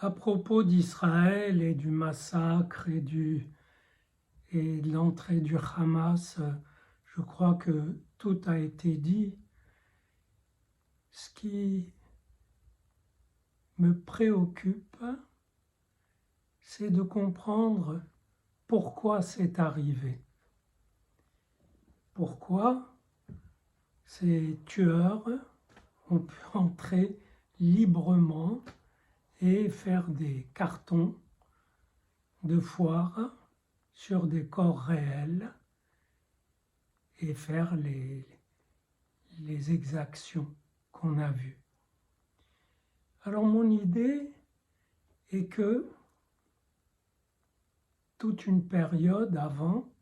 À propos d'Israël et du massacre et de l'entrée du Hamas, je crois que tout a été dit. Ce qui me préoccupe, c'est de comprendre pourquoi c'est arrivé. Pourquoi ces tueurs ont pu entrer librement et faire des cartons de foire sur des corps réels et faire les exactions qu'on a vues. Alors mon idée est que toute une période avant,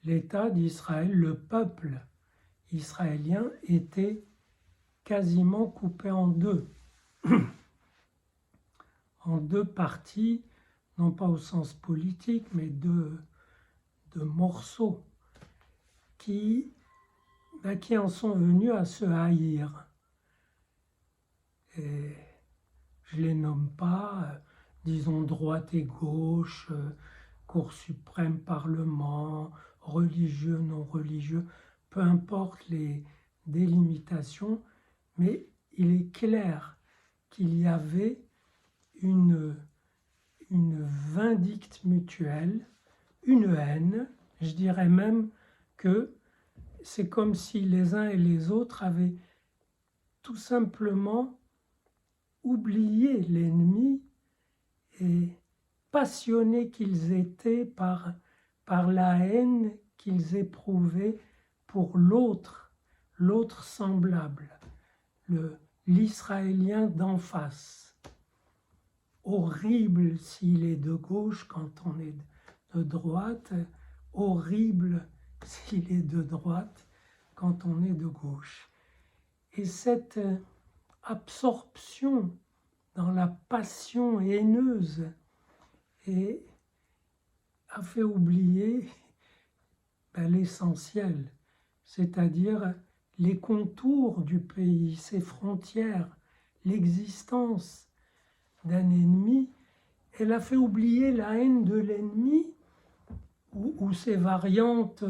l'État d'Israël, le peuple israélien était quasiment coupé en deux. En deux parties, non pas au sens politique, mais de morceaux qui en sont venus à se haïr. Et je ne les nomme pas, disons droite et gauche, Cour suprême, Parlement, religieux, non religieux, peu importe les délimitations, mais il est clair qu'il y avait une vindicte mutuelle, une haine. Je dirais même que c'est comme si les uns et les autres avaient tout simplement oublié l'ennemi et passionnés qu'ils étaient par la haine qu'ils éprouvaient pour l'autre semblable, l'Israélien d'en face. Horrible s'il est de gauche quand on est de droite, horrible s'il est de droite quand on est de gauche. Et cette absorption dans la passion haineuse a fait oublier l'essentiel, c'est-à-dire les contours du pays, ses frontières, l'existence d'un ennemi. Elle a fait oublier la haine de l'ennemi ou ses variantes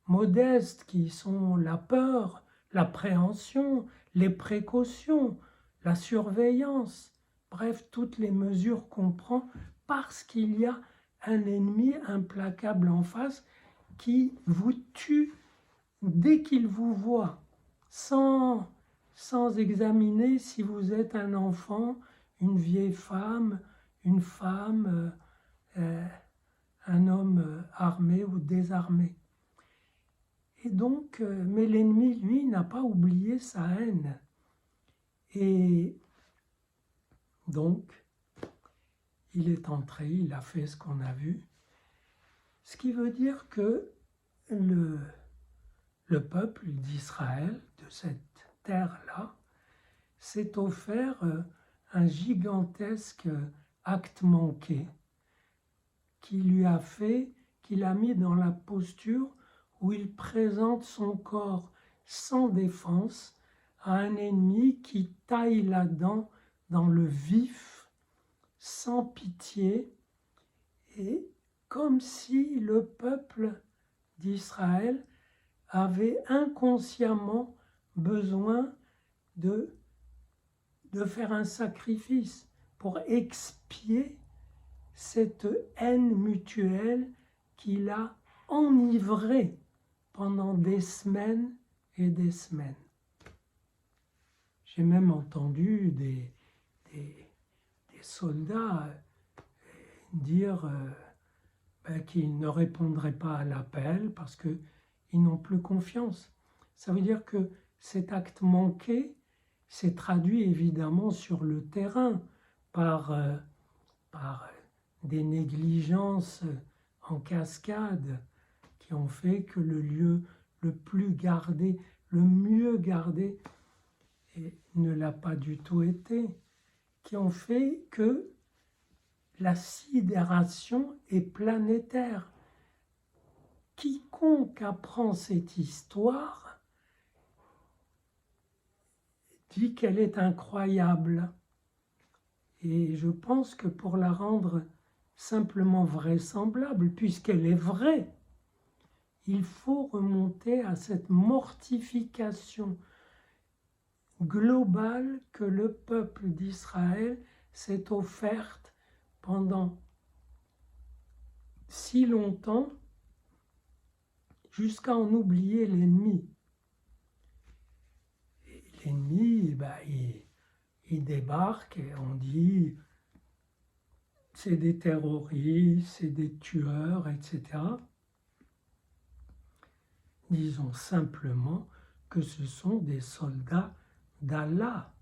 modestes qui sont la peur, l'appréhension, les précautions, la surveillance, bref, toutes les mesures qu'on prend parce qu'il y a un ennemi implacable en face qui vous tue dès qu'il vous voit, sans examiner si vous êtes un enfant, une vieille femme, une femme, un homme armé ou désarmé. Et donc, mais l'ennemi, lui, n'a pas oublié sa haine. Et donc, il est entré, il a fait ce qu'on a vu. Ce qui veut dire que le peuple d'Israël, de cette terre-là, s'est offert un gigantesque acte manqué qu'il a mis dans la posture où il présente son corps sans défense à un ennemi qui taille là-dedans dans le vif, sans pitié, et comme si le peuple d'Israël avait inconsciemment besoin de faire un sacrifice pour expier cette haine mutuelle qui l'a enivré pendant des semaines et des semaines. J'ai même entendu des soldats dire qu'ils ne répondraient pas à l'appel parce qu'ils n'ont plus confiance. Ça veut dire que cet acte manqué s'est traduit évidemment sur le terrain par des négligences en cascade qui ont fait que le lieu le plus gardé, le mieux gardé, ne l'a pas du tout été, qui ont fait que la sidération est planétaire. Quiconque apprend cette histoire dit qu'elle est incroyable. Et je pense que pour la rendre simplement vraisemblable, puisqu'elle est vraie, il faut remonter à cette mortification globale que le peuple d'Israël s'est offerte pendant si longtemps, jusqu'à en oublier l'ennemi. L'ennemi, il débarque et on dit c'est des terroristes, c'est des tueurs, etc. Disons simplement que ce sont des soldats d'Allah.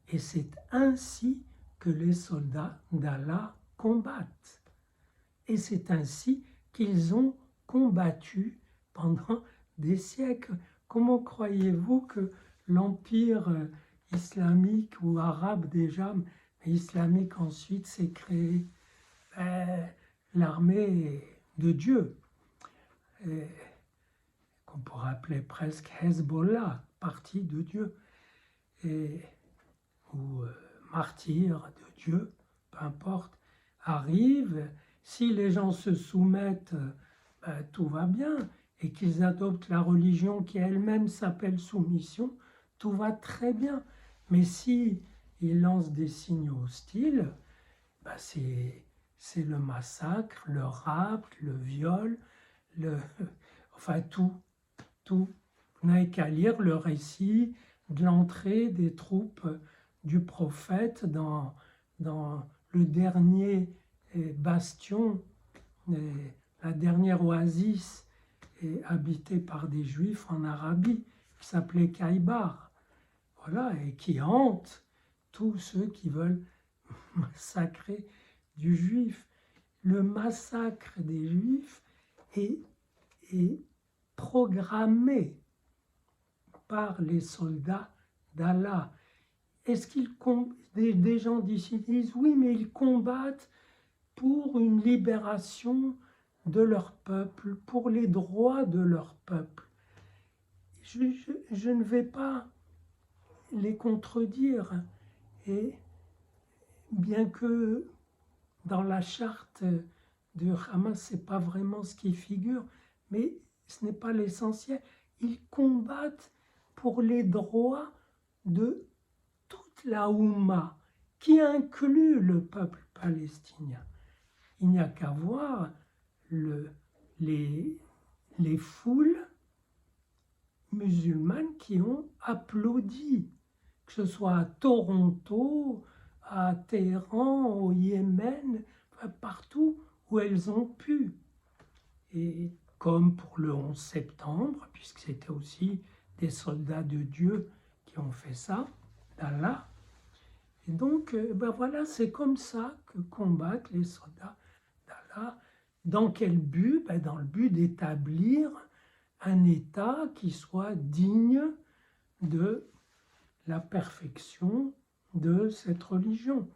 Et c'est ainsi que les soldats d'Allah combattent. Et c'est ainsi qu'ils ont combattu pendant des siècles. Comment croyez-vous que l'empire islamique ou arabe déjà, mais islamique ensuite, s'est créé? L'armée de Dieu, qu'on pourrait appeler presque Hezbollah, partie de Dieu, ou martyr de Dieu, peu importe, arrive. Si les gens se soumettent, tout va bien, et qu'ils adoptent la religion qui elle-même s'appelle soumission, tout va très bien. Mais si ils lancent des signaux hostiles, c'est le massacre, le rapt, le viol, enfin tout. Vous n'avez qu'à lire le récit de l'entrée des troupes du prophète dans le dernier bastion, la dernière oasis habitée par des juifs en Arabie, qui s'appelait Khaïbar, voilà, et qui hante tous ceux qui veulent massacrer du juif. Le massacre des juifs est programmé par les soldats d'Allah. Est-ce qu'ils des gens d'ici disent oui, mais ils combattent pour une libération de leur peuple, pour les droits de leur peuple. Je ne vais pas les contredire, et bien que dans la charte de Hamas, ce n'est pas vraiment ce qui figure, mais ce n'est pas l'essentiel. Ils combattent pour les droits de toute la Oumma, qui inclut le peuple palestinien. Il n'y a qu'à voir les foules musulmanes qui ont applaudi, que ce soit à Toronto, à Téhéran, au Yémen, partout où elles ont pu. Et comme pour le 11 septembre, puisque c'était aussi des soldats de Dieu qui ont fait ça, d'Allah. Et donc, voilà, c'est comme ça que combattent les soldats d'Allah. Dans quel but? Dans le but d'établir un État qui soit digne de la perfection de cette religion.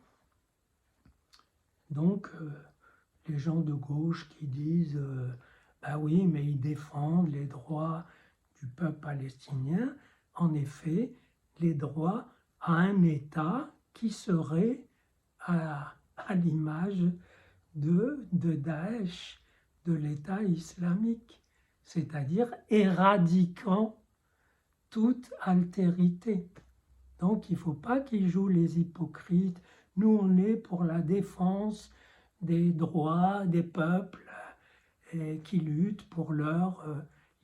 Donc, les gens de gauche qui disent oui, mais ils défendent les droits du peuple palestinien, en effet, les droits à un État qui serait à l'image de Daesh, de l'État islamique, c'est-à-dire éradiquant toute altérité. Donc il ne faut pas qu'ils jouent les hypocrites. Nous, on est pour la défense des droits des peuples qui luttent pour leur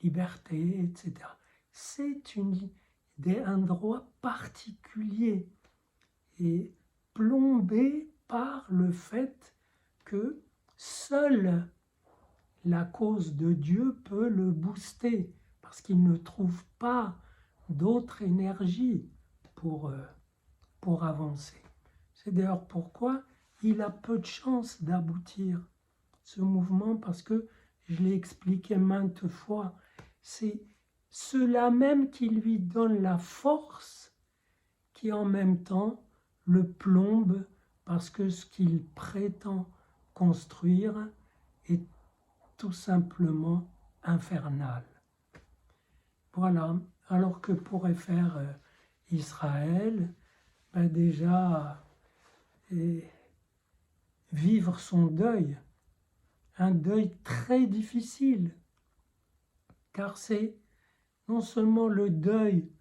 liberté, etc. C'est un droit particulier et plombé par le fait que seule la cause de Dieu peut le booster, parce qu'il ne trouve pas d'autre énergie pour avancer. C'est d'ailleurs pourquoi il a peu de chances d'aboutir, ce mouvement, parce que, je l'ai expliqué maintes fois, c'est cela même qui lui donne la force, qui en même temps le plombe, parce que ce qu'il prétend construire est tout simplement infernal. Voilà, alors que pourrait faire Israël, déjà vivre son deuil, un deuil très difficile, car c'est non seulement le deuil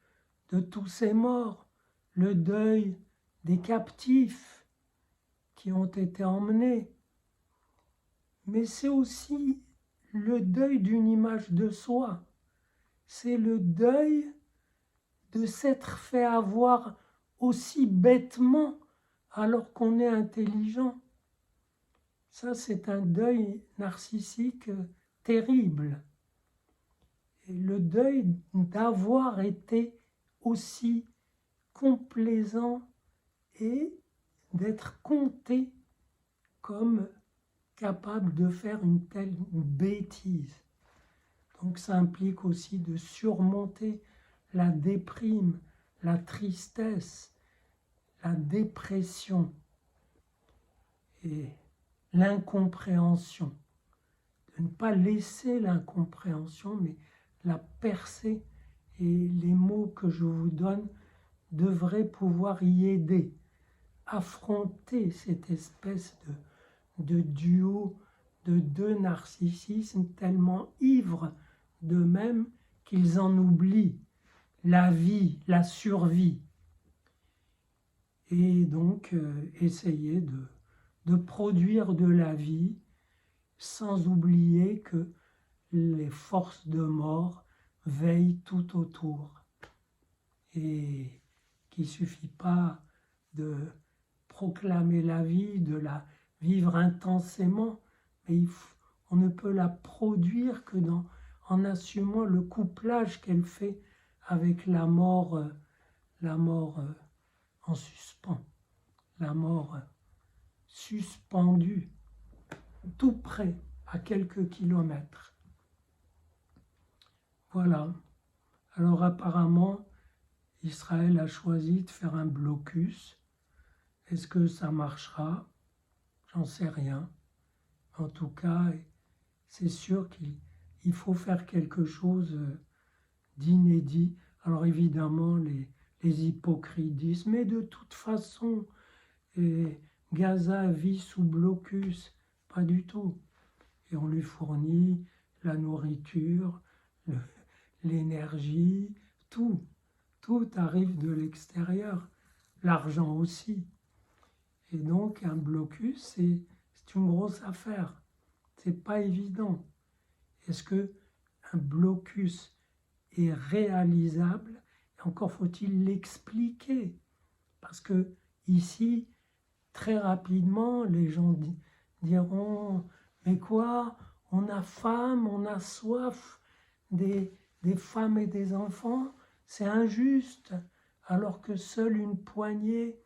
de tous ces morts, le deuil des captifs qui ont été emmenés, mais c'est aussi le deuil d'une image de soi. C'est le deuil de s'être fait avoir aussi bêtement alors qu'on est intelligent. Ça, c'est un deuil narcissique terrible. Et le deuil d'avoir été aussi complaisant et d'être compté comme capable de faire une telle bêtise. Donc ça implique aussi de surmonter la déprime, la tristesse, la dépression et l'incompréhension. De ne pas laisser l'incompréhension, mais la percer. Et les mots que je vous donne devraient pouvoir y aider, affronter cette espèce de duo de deux narcissismes tellement ivres d'eux-mêmes qu'ils en oublient la vie, la survie. Et donc essayer de produire de la vie sans oublier que les forces de mort veillent tout autour. Et qu'il ne suffit pas de proclamer la vie, de la vivre intensément, mais on ne peut la produire que en assumant le couplage qu'elle fait avec la mort en suspens, la mort suspendue, tout près, à quelques kilomètres. Voilà. Alors apparemment, Israël a choisi de faire un blocus. Est-ce que ça marchera? J'en sais rien. En tout cas, c'est sûr qu'il faut faire quelque chose d'inédit. Alors évidemment, les hypocrites disent, mais de toute façon, Gaza vit sous blocus. Pas du tout. Et on lui fournit la nourriture, l'énergie, tout. Tout arrive de l'extérieur. L'argent aussi. Et donc, un blocus, c'est une grosse affaire. C'est pas évident. Est-ce que un blocus est réalisable? Encore faut-il l'expliquer. Parce que ici, très rapidement, les gens diront, mais quoi, on a faim, on a soif des femmes et des enfants, c'est injuste, alors que seule une poignée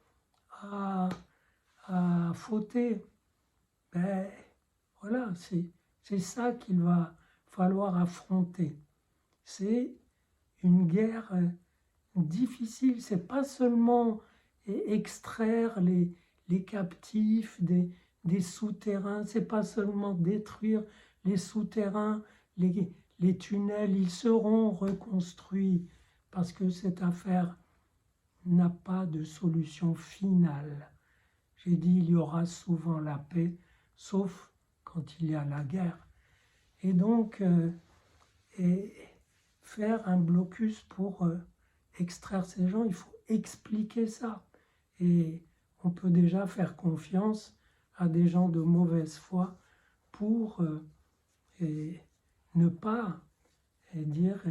a fauté. Ben voilà, c'est ça qu'il va falloir affronter. C'est une guerre difficile, c'est pas seulement extraire les captifs des souterrains, c'est pas seulement détruire les souterrains, les tunnels, ils seront reconstruits parce que cette affaire n'a pas de solution finale. J'ai dit, il y aura souvent la paix, sauf quand il y a la guerre. Et donc, faire un blocus pour extraire ces gens, il faut expliquer ça. Et on peut déjà faire confiance à des gens de mauvaise foi pour ne pas dire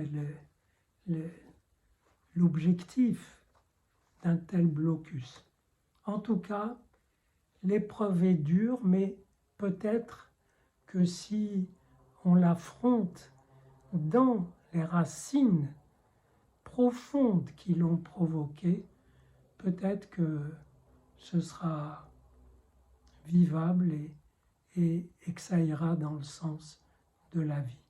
l'objectif d'un tel blocus. En tout cas, l'épreuve est dure, mais peut-être que si on l'affronte dans les racines profondes qui l'ont provoqué, peut-être que ce sera vivable et que ça ira dans le sens de la vie.